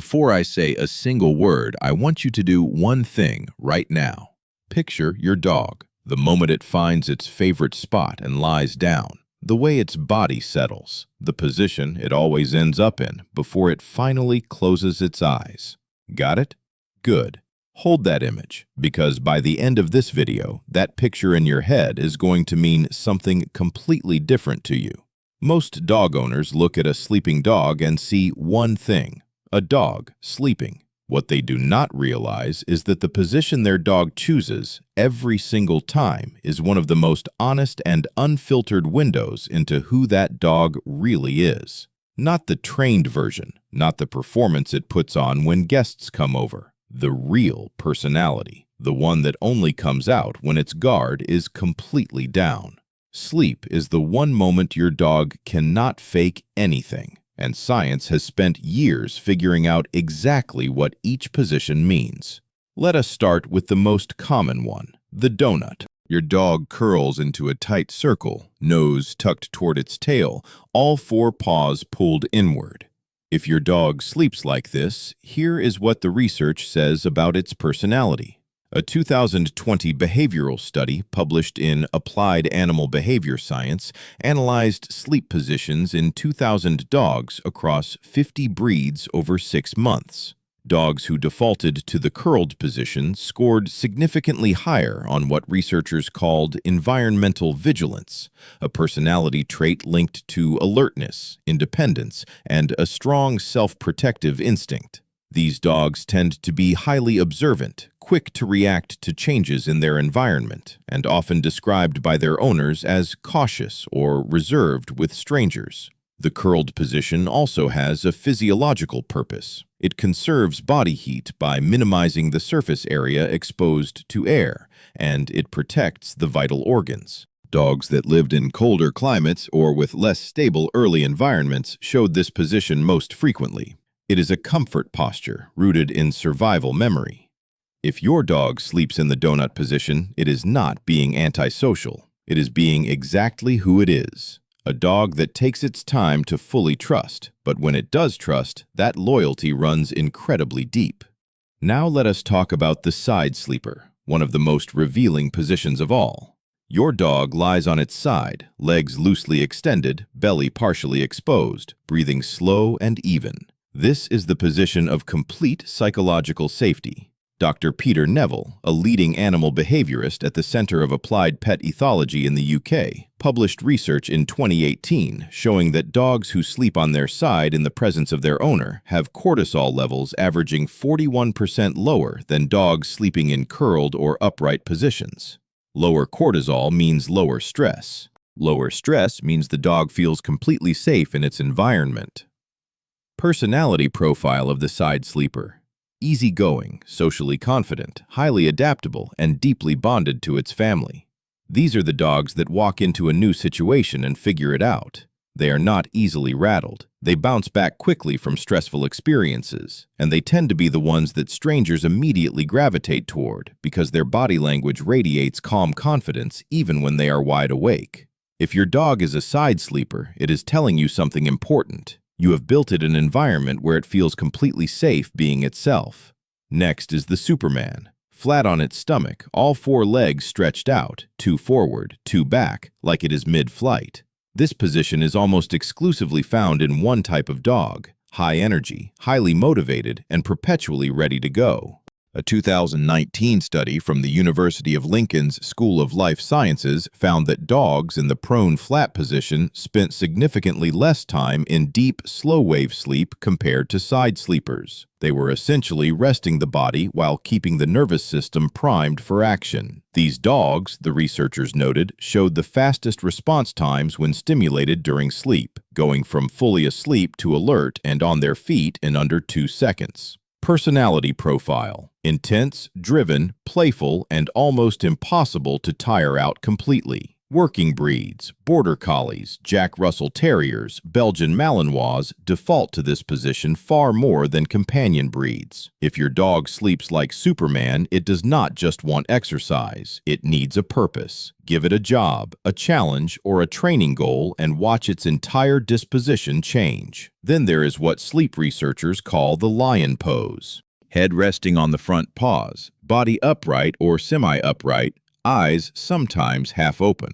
Before I say a single word, I want you to do one thing right now. Picture your dog, the moment it finds its favorite spot and lies down, the way its body settles, the position it always ends up in before it finally closes its eyes. Got it? Good. Hold that image, because by the end of this video, that picture in your head is going to mean something completely different to you. Most dog owners look at a sleeping dog and see one thing: a dog sleeping. What they do not realize is that the position their dog chooses every single time is one of the most honest and unfiltered windows into who that dog really is. Not the trained version, not the performance it puts on when guests come over. The real personality, the one that only comes out when its guard is completely down. Sleep is the one moment your dog cannot fake anything, and science has spent years figuring out exactly what each position means. Let us start with the most common one, the donut. Your dog curls into a tight circle, nose tucked toward its tail, all four paws pulled inward. If your dog sleeps like this, here is what the research says about its personality. A 2020 behavioral study published in Applied Animal Behavior Science analyzed sleep positions in 2,000 dogs across 50 breeds over 6 months. Dogs who defaulted to the curled position scored significantly higher on what researchers called environmental vigilance, a personality trait linked to alertness, independence, and a strong self-protective instinct. These dogs tend to be highly observant, quick to react to changes in their environment, and often described by their owners as cautious or reserved with strangers. The curled position also has a physiological purpose. It conserves body heat by minimizing the surface area exposed to air, and it protects the vital organs. Dogs that lived in colder climates or with less stable early environments showed this position most frequently. It is a comfort posture rooted in survival memory. If your dog sleeps in the donut position, it is not being antisocial. It is being exactly who it is. A dog that takes its time to fully trust, but when it does trust, that loyalty runs incredibly deep. Now let us talk about the side sleeper, one of the most revealing positions of all. Your dog lies on its side, legs loosely extended, belly partially exposed, breathing slow and even. This is the position of complete psychological safety. Dr. Peter Neville, a leading animal behaviorist at the Center of Applied Pet Ethology in the UK, published research in 2018 showing that dogs who sleep on their side in the presence of their owner have cortisol levels averaging 41% lower than dogs sleeping in curled or upright positions. Lower cortisol means lower stress. Lower stress means the dog feels completely safe in its environment. Personality profile of the side sleeper: easygoing, socially confident, highly adaptable, and deeply bonded to its family. These are the dogs that walk into a new situation and figure it out. They are not easily rattled. They bounce back quickly from stressful experiences, and they tend to be the ones that strangers immediately gravitate toward because their body language radiates calm confidence even when they are wide awake. If your dog is a side sleeper, it is telling you something important. You have built it an environment where it feels completely safe being itself. Next is the Superman. Flat on its stomach, all four legs stretched out, two forward, two back, like it is mid-flight. This position is almost exclusively found in one type of dog: high energy, highly motivated, and perpetually ready to go. A 2019 study from the University of Lincoln's School of Life Sciences found that dogs in the prone flat position spent significantly less time in deep, slow-wave sleep compared to side sleepers. They were essentially resting the body while keeping the nervous system primed for action. These dogs, the researchers noted, showed the fastest response times when stimulated during sleep, going from fully asleep to alert and on their feet in under 2 seconds. Personality profile: intense, driven, playful, and almost impossible to tire out completely. Working breeds, Border Collies, Jack Russell Terriers, Belgian Malinois default to this position far more than companion breeds. If your dog sleeps like Superman, it does not just want exercise, it needs a purpose. Give it a job, a challenge, or a training goal and watch its entire disposition change. Then there is what sleep researchers call the lion pose. Head resting on the front paws, body upright or semi-upright, eyes sometimes half open.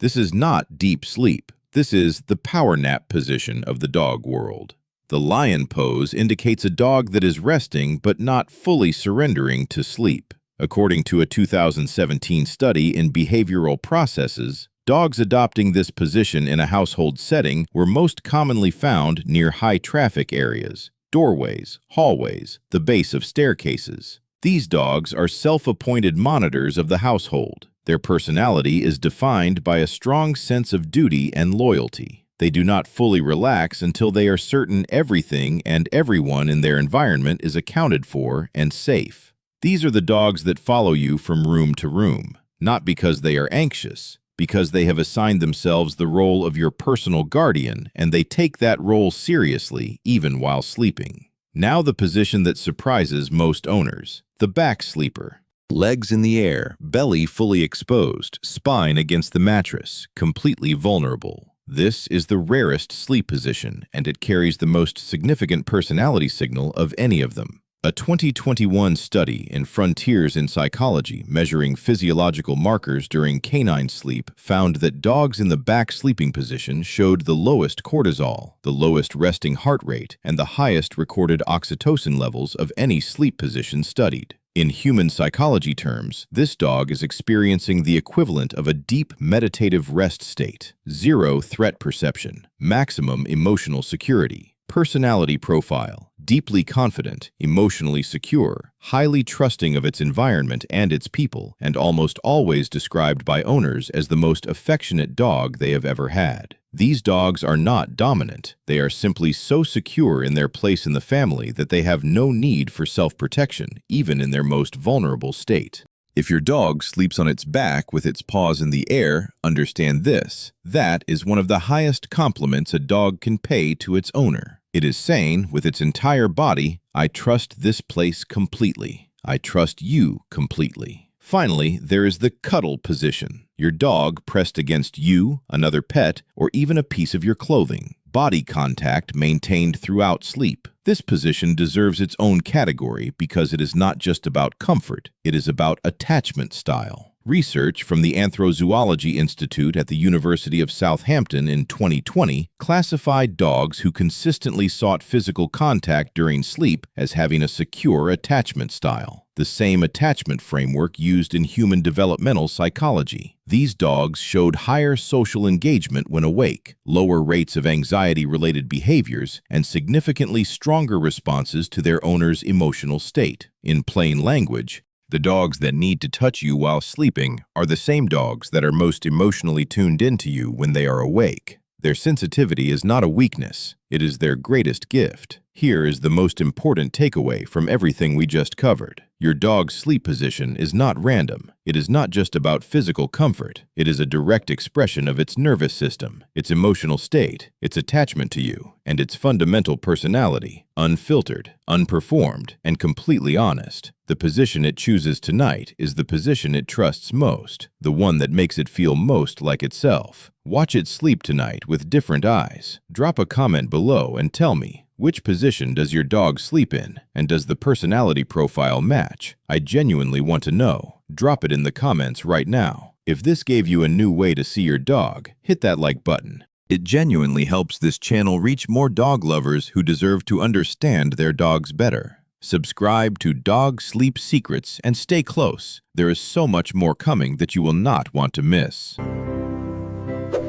This is not deep sleep. This is the power nap position of the dog world. The lion pose indicates a dog that is resting but not fully surrendering to sleep. According to a 2017 study in behavioral processes, dogs adopting this position in a household setting were most commonly found near high-traffic areas, doorways, hallways, the base of staircases. These dogs are self-appointed monitors of the household. Their personality is defined by a strong sense of duty and loyalty. They do not fully relax until they are certain everything and everyone in their environment is accounted for and safe. These are the dogs that follow you from room to room, not because they are anxious, because they have assigned themselves the role of your personal guardian and they take that role seriously even while sleeping. Now the position that surprises most owners, the back sleeper. Legs in the air, belly fully exposed, spine against the mattress, completely vulnerable. This is the rarest sleep position, and it carries the most significant personality signal of any of them. A 2021 study in Frontiers in Psychology measuring physiological markers during canine sleep found that dogs in the back sleeping position showed the lowest cortisol, the lowest resting heart rate, and the highest recorded oxytocin levels of any sleep position studied. In human psychology terms, this dog is experiencing the equivalent of a deep meditative rest state, zero threat perception, maximum emotional security, personality profile, deeply confident, emotionally secure, highly trusting of its environment and its people, and almost always described by owners as the most affectionate dog they have ever had. These dogs are not dominant. They are simply so secure in their place in the family that they have no need for self-protection, even in their most vulnerable state. If your dog sleeps on its back with its paws in the air, understand this. That is one of the highest compliments a dog can pay to its owner. It is saying, with its entire body, I trust this place completely. I trust you completely. Finally, there is the cuddle position. Your dog pressed against you, another pet, or even a piece of your clothing. Body contact maintained throughout sleep. This position deserves its own category because it is not just about comfort, it is about attachment style. Research from the Anthrozoology Institute at the University of Southampton in 2020 classified dogs who consistently sought physical contact during sleep as having a secure attachment style, the same attachment framework used in human developmental psychology. These dogs showed higher social engagement when awake, lower rates of anxiety-related behaviors, and significantly stronger responses to their owner's emotional state. In plain language, the dogs that need to touch you while sleeping are the same dogs that are most emotionally tuned into you when they are awake. Their sensitivity is not a weakness, it is their greatest gift. Here is the most important takeaway from everything we just covered. Your dog's sleep position is not random. It is not just about physical comfort. It is a direct expression of its nervous system, its emotional state, its attachment to you, and its fundamental personality, unfiltered, unperformed, and completely honest. The position it chooses tonight is the position it trusts most, the one that makes it feel most like itself. Watch it sleep tonight with different eyes. Drop a comment below and tell me, which position does your dog sleep in, and does the personality profile match? I genuinely want to know. Drop it in the comments right now. If this gave you a new way to see your dog, hit that like button. It genuinely helps this channel reach more dog lovers who deserve to understand their dogs better. Subscribe to Dog Sleep Secrets and stay close. There is so much more coming that you will not want to miss.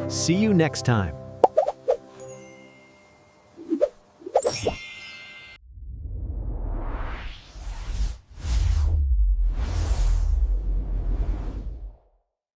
See you next time.